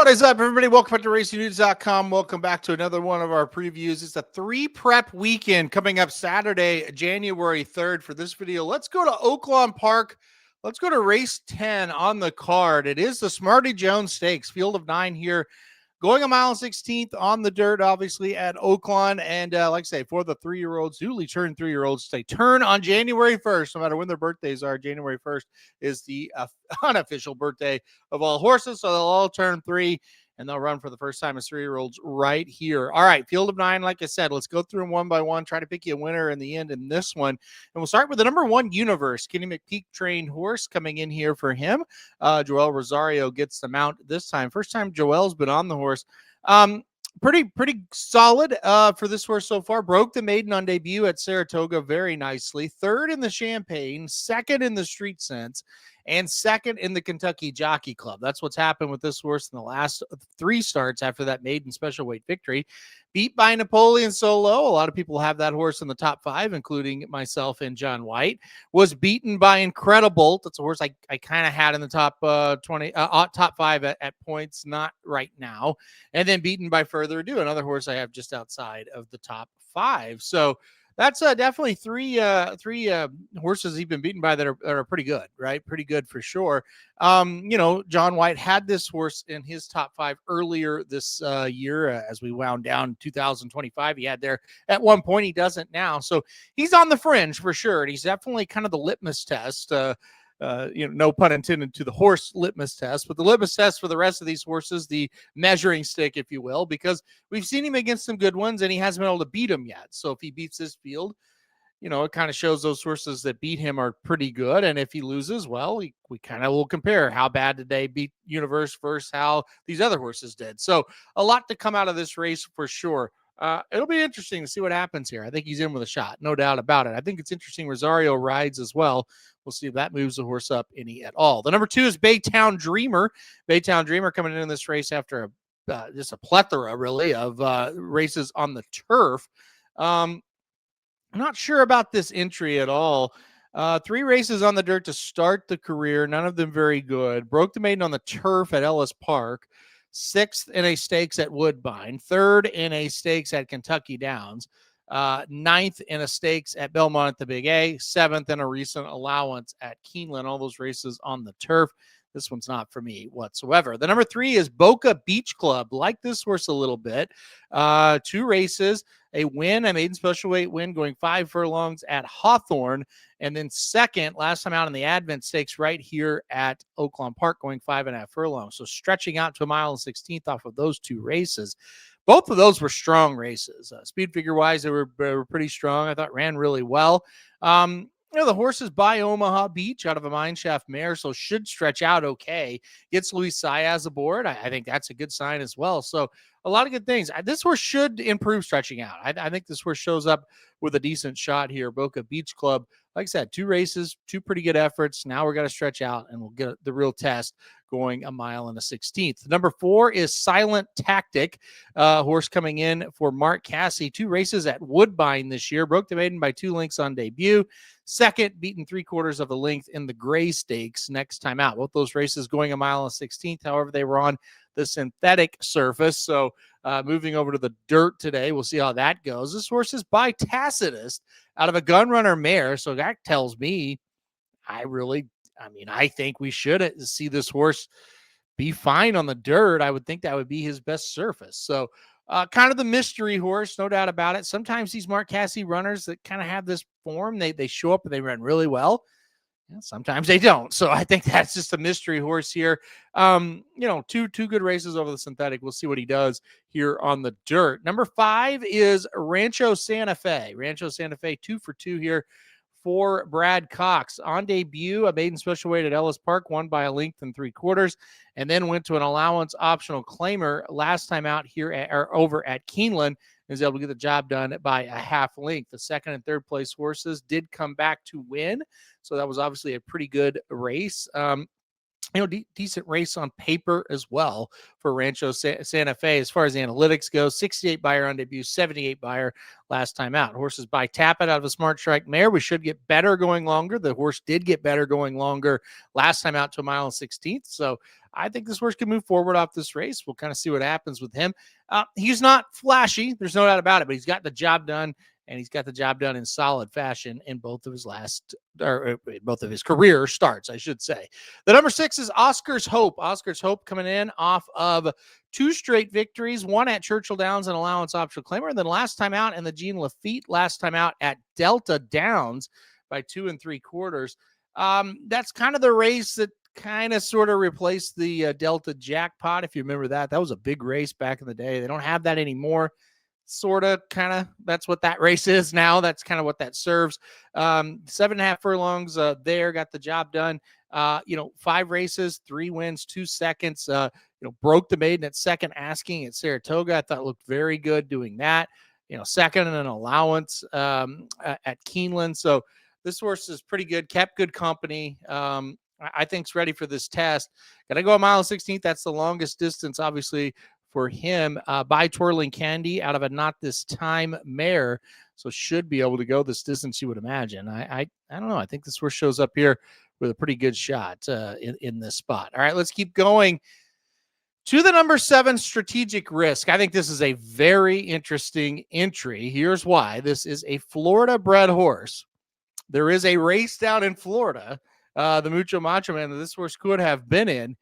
What is up, everybody? Welcome back to RacingNews.com. Welcome back to another one of our previews. It's a 3-prep weekend coming up Saturday, January 3rd. For this video, let's go to Oaklawn Park. Let's go to race 10 on the card. It is the Smarty Jones Stakes, field of 9 here, going a mile and 16th on the dirt, obviously, at Oaklawn. And like I say, for the 3-year-olds, newly turned 3-year-olds, they turn on January 1st, no matter when their birthdays are. January 1st is the unofficial birthday of all horses, so they'll all turn 3, and they'll run for the first time as 3-year-olds right here. All right, field of 9, like I said, let's go through them one by one, try to pick you a winner in the end in this one. And we'll start with the number 1 Universe, Kenny McPeak trained horse coming in here for him. Joel Rosario gets the mount this time. First time Joel's been on the horse. Pretty solid for this horse so far. Broke the maiden on debut at Saratoga very nicely. 3rd in the Champagne, 2nd in the Street Sense, and 2nd in the Kentucky Jockey Club. That's what's happened with this horse in the last 3 starts after that maiden special weight victory. Beat by Napoleon Solo. A lot of people have that horse in the top 5, including myself and John White. Was beaten by Incredible. That's a horse I kind of had in the top 20, top 5 at points, not right now. And then beaten by Further Ado, another horse I have just outside of the top 5. So that's definitely three horses he's been beaten by that are pretty good, right? Pretty good for sure. John White had this horse in his top 5 earlier this year as we wound down 2025. He had there at one point. He doesn't now. So he's on the fringe for sure. And he's definitely kind of the litmus test. No pun intended to the horse litmus test, but the litmus test for the rest of these horses, the measuring stick, if you will, because we've seen him against some good ones and he hasn't been able to beat them yet. So if he beats this field, it kind of shows those horses that beat him are pretty good. And if he loses, well, we kind of will compare how bad did they beat Universe versus how these other horses did. So a lot to come out of this race for sure. It'll be interesting to see what happens here. I think he's in with a shot, no doubt about it. I think it's interesting Rosario rides as well. We'll see if that moves the horse up any at all. The number 2 is Baytown Dreamer. Baytown Dreamer coming in this race after just a plethora, really, of races on the turf. I'm not sure about this entry at all. 3 races on the dirt to start the career, none of them very good. Broke the maiden on the turf at Ellis Park. 6th in a stakes at Woodbine, 3rd in a stakes at Kentucky Downs, 9th in a stakes at Belmont at the Big A, 7th in a recent allowance at Keeneland. All those races on the turf. This one's not for me whatsoever. The number 3 is Boca Beach Club. Like this horse a little bit. 2 races, a win, a maiden special weight win, going 5 furlongs at Hawthorne, and then 2nd, last time out in the Advent Stakes right here at Oaklawn Park, going 5.5 furlongs. So stretching out to a mile and 16th off of those 2 races. Both of those were strong races. Speed figure-wise, they were pretty strong. I thought ran really well. The horse is by Omaha Beach out of a mineshaft mare, so should stretch out okay. Gets Luis Saez aboard. I think that's a good sign as well. So a lot of good things. This horse should improve stretching out. I think this horse shows up with a decent shot here. Boca Beach Club, like I said, 2 races, 2 pretty good efforts. Now we're going to stretch out, and we'll get the real test going a mile and a 16th. Number 4 is Silent Tactic, horse coming in for Mark Casse. 2 races at Woodbine this year. Broke the maiden by 2 lengths on debut. 2nd, beaten 3/4 of a length in the Gray Stakes next time out. Both those races going a mile and 16th. However, they were on the synthetic surface. So moving over to the dirt today, we'll see how that goes. This horse is by Tacitus out of a Gunrunner mare. So that tells me I think we should see this horse be fine on the dirt. I would think that would be his best surface. So kind of the mystery horse, no doubt about it. Sometimes these Mark Casse runners that kind of have this form, they show up and they run really well. Yeah, sometimes they don't. So I think that's just a mystery horse here. Two good races over the synthetic. We'll see what he does here on the dirt. Number 5 is Rancho Santa Fe. Rancho Santa Fe, 2 for 2 here for Brad Cox. On debut, a maiden special weight at Ellis Park, won by a length and 3/4, and then went to an allowance optional claimer last time out here over at Keeneland. Was able to get the job done by a half length. The 2nd and 3rd place horses did come back to win, so that was obviously a pretty good race. decent race on paper as well for Rancho Santa Fe. As far as analytics goes, 68 buyer on debut, 78 buyer last time out. Horses by Tapit out of a Smart Strike mare. We should get better going longer. The horse did get better going longer last time out to a mile and 16th. So I think this horse can move forward off this race. We'll kind of see what happens with him. He's not flashy. There's no doubt about it, but he's got the job done. And he's got the job done in solid fashion in both of his career starts, I should say. The number 6 is Oscar's Hope. Oscar's Hope coming in off of 2 straight victories, one at Churchill Downs and allowance optional claimer, and then last time out in the Jean Lafitte, last time out at Delta Downs by 2 3/4. That's kind of the race that kind of sort of replaced the Delta Jackpot, if you remember that. That was a big race back in the day. They don't have that anymore. Sort of, kind of, that's what that race is now. That's kind of what that serves. 7.5 furlongs there, got the job done. 5 races, 3 wins, 2 seconds. Broke the maiden at second asking at Saratoga. I thought looked very good doing that. Second in an allowance at Keeneland. So this horse is pretty good, kept good company. I think it's ready for this test. Got to go a mile and 16th. That's the longest distance, obviously, for him by Twirling Candy out of a Not This Time mare. So should be able to go this distance, you would imagine. I don't know. I think this horse shows up here with a pretty good shot in this spot. All right, let's keep going to the number 7, Strategic Risk. I think this is a very interesting entry. Here's why. This is a Florida bred horse. There is a race down in Florida, the Mucho Macho Man, that this horse could have been in.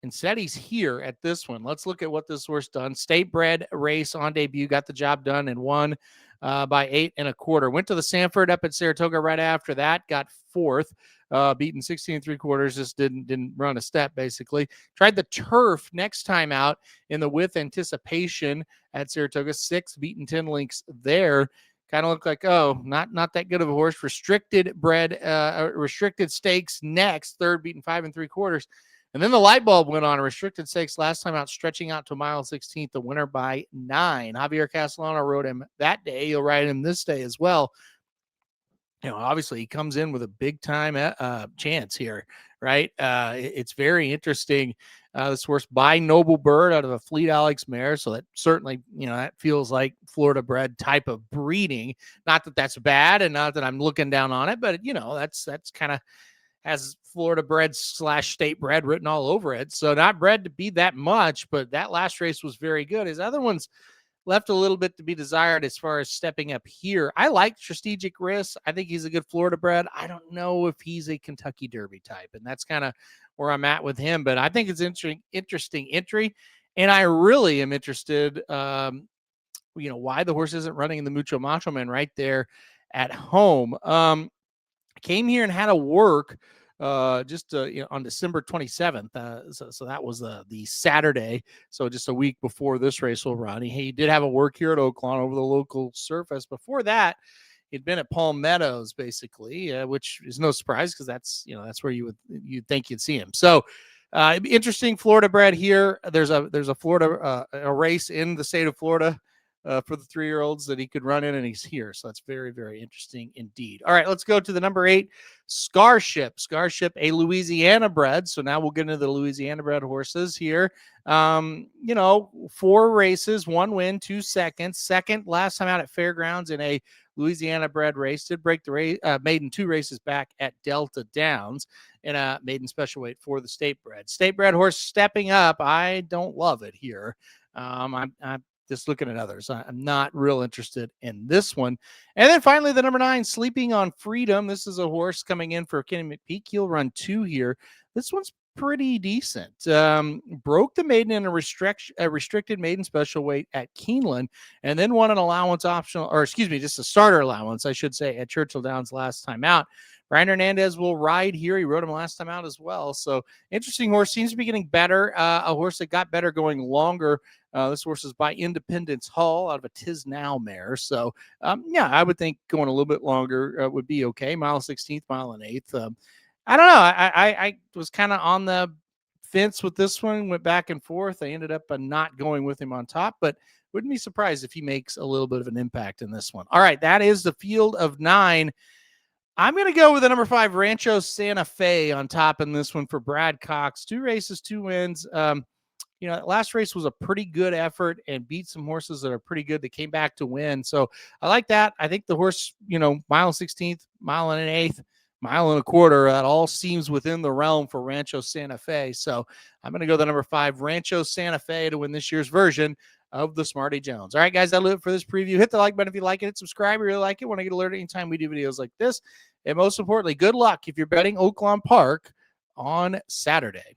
Instead, he's here at this one. Let's look at what this horse done. State bred race on debut, got the job done and won by 8 1/4. Went to the Sanford up at Saratoga right after that, got 4th, beaten 16 3/4. Just didn't run a step, basically. Tried the turf next time out in the With Anticipation at Saratoga, 6th, beaten 10 lengths there. Kind of looked like, not that good of a horse. Restricted stakes next, 3rd, beaten 5 3/4. And then the light bulb went on a restricted stakes last time out, stretching out to a mile 16th, the winner by 9. Javier Castellano rode him that day. He'll ride him this day as well. Obviously he comes in with a big time chance here, right? It's very interesting. This horse by Noble Bird out of a Fleet Alex mare. So that certainly, that feels like Florida bred type of breeding. Not that that's bad and not that I'm looking down on it, but that's kind of has Florida bred / state bred written all over it. So not bred to be that much, but that last race was very good. His other ones left a little bit to be desired as far as stepping up here. I like Strategic Risk. I think he's a good Florida bred. I don't know if he's a Kentucky Derby type, and that's kind of where I'm at with him, but I think it's interesting entry. And I really am interested, why the horse isn't running in the Mucho Macho Man right there at home. Came here and had a work on December 27th. So that was the Saturday. So just a week before this race will run. He did have a work here at Oaklawn over the local surface. Before that, he'd been at Palm Meadows, basically, which is no surprise because that's where you'd think you'd see him. So interesting Florida bred here. There's a Florida a race in the state of Florida for the 3-year-olds that he could run in, and he's here. So that's very, very interesting indeed. All right, let's go to the number 8, Scarship. Scarship, a Louisiana bred. So now we'll get into the Louisiana bred horses here. 4 races, 1 win, 2 seconds. Second last time out at Fairgrounds in a Louisiana bred race. Did break the race, maiden 2 races back at Delta Downs in a maiden special weight for the state bred. State bred horse stepping up. I don't love it here. I'm just looking at others. I'm not real interested in this one. And then finally, the number 9, Sleeping on Freedom. This is a horse coming in for Kenny McPeak. He'll run 2 here. This one's pretty decent. Broke the maiden in a restricted maiden special weight at Keeneland, and then won an allowance optional, just a starter allowance, I should say, at Churchill Downs last time out. Brian Hernandez will ride here. He rode him last time out as well. So interesting horse. Seems to be getting better. A horse that got better going longer. This horse is by Independence Hall out of a Tis Now mare. So, I would think going a little bit longer would be okay. Mile 16th, mile and 8th. I don't know. I was kind of on the fence with this one, went back and forth. I ended up not going with him on top, but wouldn't be surprised if he makes a little bit of an impact in this one. All right, that is the field of 9. I'm going to go with the number 5 Rancho Santa Fe on top in this one for Brad Cox. 2 races, 2 wins. You know, last race was a pretty good effort and beat some horses that are pretty good that came back to win. So I like that. I think the horse, you know, mile and 16th, mile and an eighth, mile and a quarter, that all seems within the realm for Rancho Santa Fe. So I'm going to go the number 5 Rancho Santa Fe to win this year's version of the Smarty Jones. All right, guys, that'll do it for this preview. Hit the like button if you like it. Hit subscribe if you really like it. Want to get alerted anytime we do videos like this. And most importantly, good luck if you're betting Oaklawn Park on Saturday.